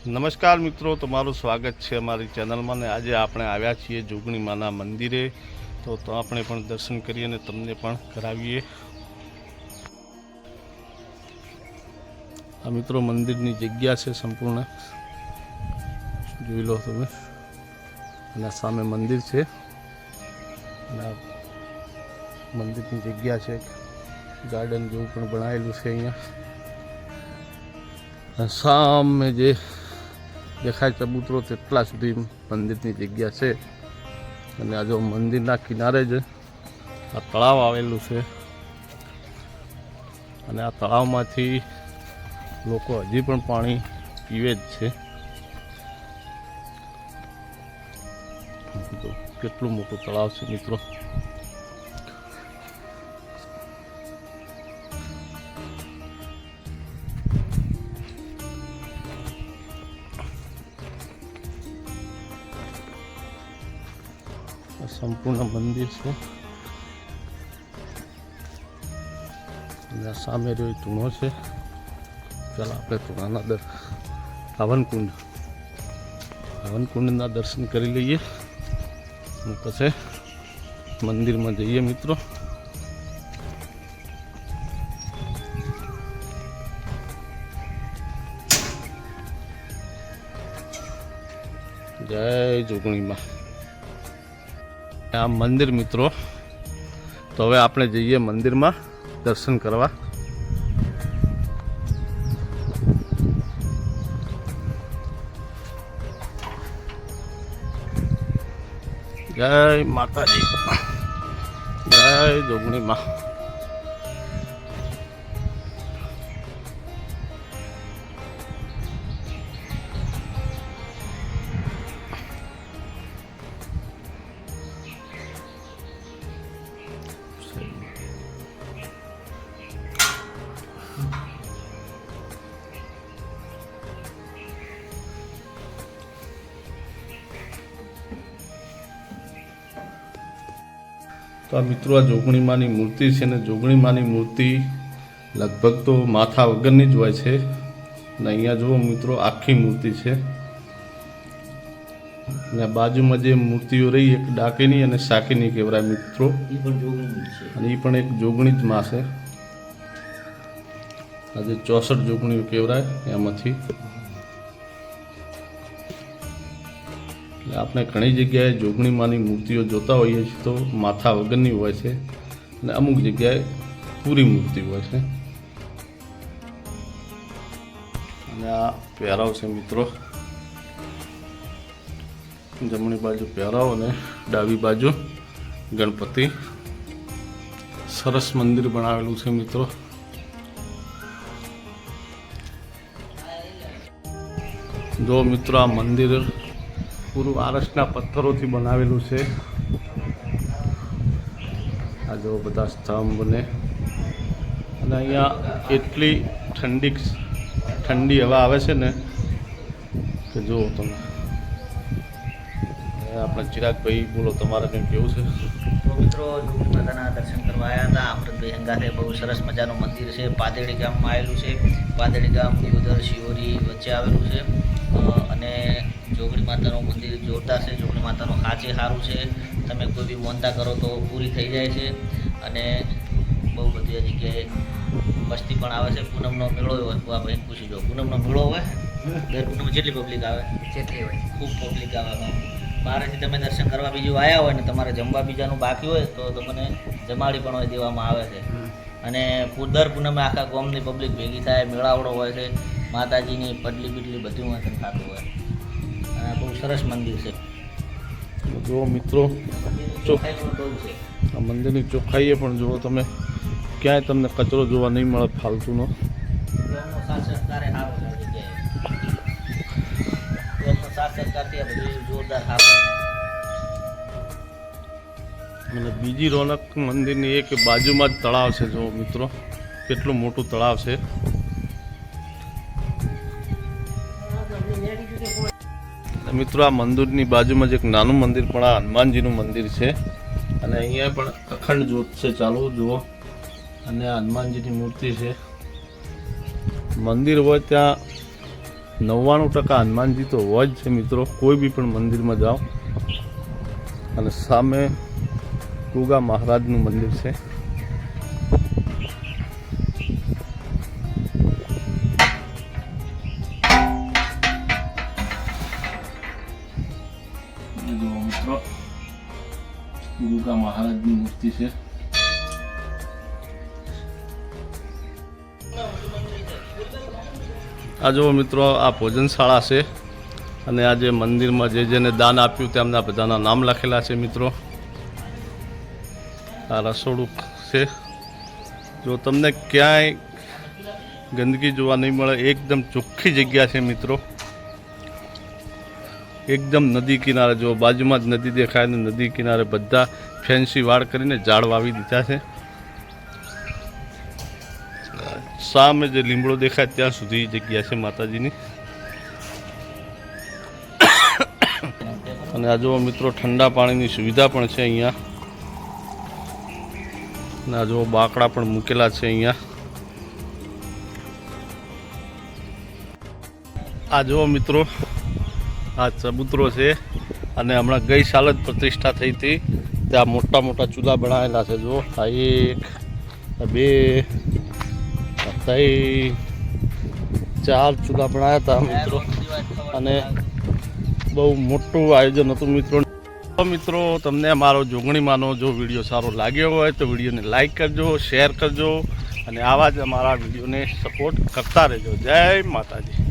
નમસ્કાર મિત્રો, તમારું સ્વાગત છે અમારી ચેનલમાં ને આજે આપણે આવ્યા છીએ જોગણી માના મંદિરે, તો આપણે પણ દર્શન કરીએ અને તમને પણ કરાવીએ। આ મિત્રો મંદિરની જગ્યા છે સંપૂર્ણ, જોઈ લો તમે। અને સામે મંદિર છે અને મંદિરની જગ્યા છે, ગાર્ડન જેવું પણ બનાવેલું છે અહીંયા। સામે જે દેખાય ચબૂતરો તેટલા સુધી મંદિરની જગ્યા છે। અને આ જો મંદિરના કિનારે જ આ તળાવ આવેલું છે અને આ તળાવમાંથી લોકો હજી પણ પાણી પીવે જ છે। કેટલું મોટું તળાવ છે મિત્રો। સંપૂર્ણ મંદિર છે અને સામે રહ્યો ધૂણો છે। ચાલો આપણે ધૂણાના હવનકુંડના દર્શન કરી લઈએ અને પછી મંદિરમાં જઈએ મિત્રો। જય જોગણીમાં। આ મંદિર મિત્રો, તો હવે આપણે જઈએ મંદિરમાં દર્શન કરવા। જય માતાજી, જય જોગણીમાં। તો આ મિત્રો આ જોગણી માની મૂર્તિ છે ને જોગણી માની મૂર્તિ લગભગ તો માથા વગરની જ હોય છે ને અહીંયા જુઓ મિત્રો આખી મૂર્તિ છે ને બાજુમાં જે મૂર્તિઓ રહી એક ડાકીની અને સાકીની કહેવાય મિત્રો, અને એ પણ એક જોગણી જ માં છે। આજે 64 જોગણીઓ કહેવાય એમાંથી। આપણે ઘણી જગ્યાએ જોગણી માની મૂર્તિઓ જોતા હોઈએ છીએ તો માથા વગરની હોય છે અને અમુક જગ્યાએ પૂરી મૂર્તિ હોય છે। અને આ પહેરાવ છે મિત્રો, જમણી બાજુ પહેરાવ અને ડાબી બાજુ ગણપતિ। સરસ મંદિર બનાવેલું છે મિત્રો। જો મિત્રો આ મંદિર પૂરું આરસના પથ્થરોથી બનાવેલું છે। આ જો બધા સ્તંભ ને અને અહીંયા એટલી ઠંડી હવા આવે છે ને કે જુઓ તમે। આપણે ચિરાગભાઈ બોલો, તમારે કંઈ કેવું છે? તો મિત્રો જોગણી માતાના દર્શન કરવા આવ્યા હતા અમૃતભાઈ હંગાથે। બહુ સરસ મજાનું મંદિર છે, પાદેડી ગામમાં આવેલું છે। પાદેડી ગામ દિયોદર શિહોરી વચ્ચે આવેલું છે અને જોગણી માતાનું મંદિર જોરદાર છે। જોગણી માતાનું સાચે સારું છે, તમે કોઈ બી મોનતા કરો તો પૂરી થઈ જાય છે। અને બહુ બધી જગ્યાએ વસ્તી પણ આવે છે। પૂનમનો મેળો હોય, ભાઈ પૂછી જો, પૂનમનો મેળો હોય દર પૂનમ જેટલી પબ્લિક આવે? જેટલી હોય, ખૂબ પબ્લિક આવે। બહારથી તમે દર્શન કરવા બીજું આવ્યા હોય ને તમારે જમવા બીજાનું બાકી હોય તો તમને જમાડી પણ હોય દેવામાં આવે છે। અને દર પૂનમે આખા ગામની પબ્લિક ભેગી થાય, મેળાવડો હોય છે, માતાજીની પડલી બીડલી બધું વાંચન થતું હોય। અને બહુ સરસ મંદિર છે। જો મિત્રો ચોખ્ખાઈ પણ બહુ છે આ મંદિરની ચોખ્ખાઈએ પણ જુઓ તમે, ક્યાંય તમને કચરો જોવા નહીં મળે ફાલતુનો। ગામનો સાથ સરકારે સારો છે, ગામનો સાથ સરકારથી આ બધું જોરદાર સારું। અને બીજી રોનક મંદિરની એક બાજુમાં જ તળાવ છે। જો મિત્રો કેટલું મોટું તળાવ છે। મિત્રો આ મંદિરની બાજુમાં જ એક નાનું મંદિર પણ આ હનુમાનજીનું મંદિર છે અને અહીંયા પણ અખંડ જ્યોત છે ચાલુ જુઓ। અને હનુમાનજીની મૂર્તિ છે। મંદિર હોય ત્યાં 99% હનુમાનજી તો હોય જ છે મિત્રો, કોઈ બી પણ મંદિરમાં જાઓ. અને સામે ગુગા મહારાજનું મંદિર છે. જો મિત્રો ગુગા મહારાજની મૂર્તિ છે. આ જો મિત્રો આ ભોજનશાળા છે અને આ જે મંદિરમાં જે જેને દાન આપ્યું તેમના બધાના નામ લખેલા છે મિત્રો. આ રસોડું છે. જો તમને ક્યાંય ગંદકી જોવા નહીં મળે, એકદમ ચોખ્ખી જગ્યા છે મિત્રો. એકદમ નદી કિનારે, જો બાજુમાં જ નદી દેખાય ને નદી કિનારે બધા ફેન્સી વાડ કરીને ઝાડ વાવી દીધા છે. સામે જે લીમડો દેખાય ત્યાં સુધી જગ્યા છે માતાજીની. અને આ જો મિત્રો ઠંડા પાણીની સુવિધા પણ છે અહીંયા. અને આ જો બાકડા પણ મૂકેલા છે અહીંયા. આ જો મિત્રો આ ચબૂતરો છે અને હમણાં ગઈ સાલ જ પ્રતિષ્ઠા થઈ હતી. ત્યાં મોટા મોટા ચૂલા બનાવેલા છે. જો આ 1 2 3 4 ચૂલા બનાવ્યા હતા મિત્રો. અને બહુ મોટું આયોજન હતું મિત્રો. તો મિત્રો તમને મારો જોગણીમાંનો જો વિડીયો સારો લાગ્યો હોય તો વિડીયોને લાઈક કરજો, શેર કરજો અને આવા જ અમારા વિડીયોને સપોર્ટ કરતા રહેજો. જય માતાજી.